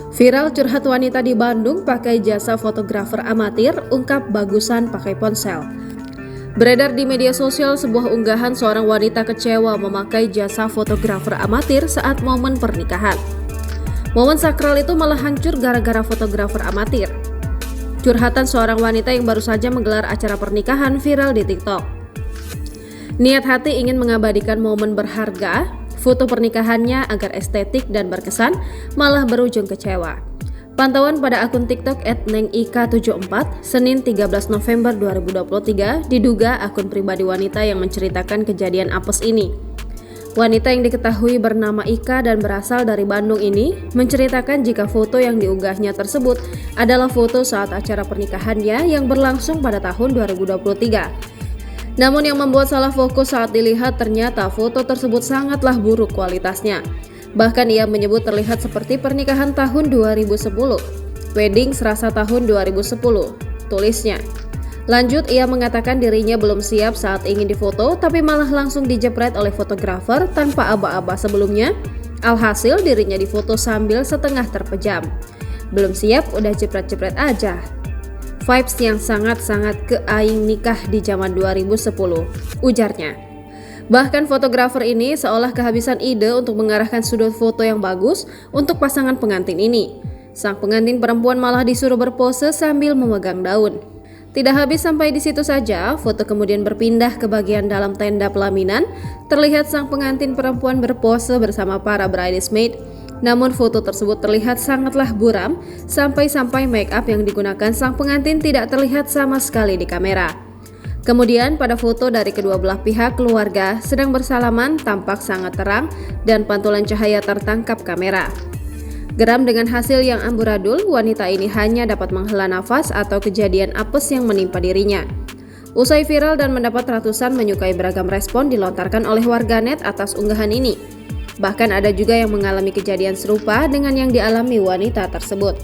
Viral curhat wanita di Bandung pakai jasa fotografer amatir, ungkap bagusan pakai ponsel. Beredar di media sosial sebuah unggahan seorang wanita kecewa memakai jasa fotografer amatir saat momen pernikahan. Momen sakral itu malah hancur gara-gara fotografer amatir. Curhatan seorang wanita yang baru saja menggelar acara pernikahan viral di TikTok. Niat hati ingin mengabadikan momen berharga, foto pernikahannya agar estetik dan berkesan, malah berujung kecewa. Pantauan pada akun TikTok @nengika74, Senin 13 November 2023, diduga akun pribadi wanita yang menceritakan kejadian apes ini. Wanita yang diketahui bernama Ika dan berasal dari Bandung ini menceritakan jika foto yang diunggahnya tersebut adalah foto saat acara pernikahannya yang berlangsung pada tahun 2023. Namun yang membuat salah fokus saat dilihat ternyata foto tersebut sangatlah buruk kualitasnya. Bahkan ia menyebut terlihat seperti pernikahan tahun 2010, wedding serasa tahun 2010, tulisnya. Lanjut, ia mengatakan dirinya belum siap saat ingin difoto, tapi malah langsung dijepret oleh fotografer tanpa aba-aba sebelumnya. Alhasil dirinya difoto sambil setengah terpejam. Belum siap, udah jepret-jepret aja. Vibes yang sangat-sangat ke aing nikah di zaman 2010, ujarnya. Bahkan fotografer ini seolah kehabisan ide untuk mengarahkan sudut foto yang bagus untuk pasangan pengantin ini. Sang pengantin perempuan malah disuruh berpose sambil memegang daun. Tidak habis sampai di situ saja, foto kemudian berpindah ke bagian dalam tenda pelaminan. Terlihat sang pengantin perempuan berpose bersama para bridesmaid. Namun foto tersebut terlihat sangatlah buram, sampai-sampai make up yang digunakan sang pengantin tidak terlihat sama sekali di kamera. Kemudian pada foto dari kedua belah pihak keluarga sedang bersalaman tampak sangat terang dan pantulan cahaya tertangkap kamera. Geram dengan hasil yang amburadul, wanita ini hanya dapat menghela nafas atau kejadian apes yang menimpa dirinya. Usai viral dan mendapat ratusan menyukai beragam respon dilontarkan oleh warganet atas unggahan ini. Bahkan ada juga yang mengalami kejadian serupa dengan yang dialami wanita tersebut.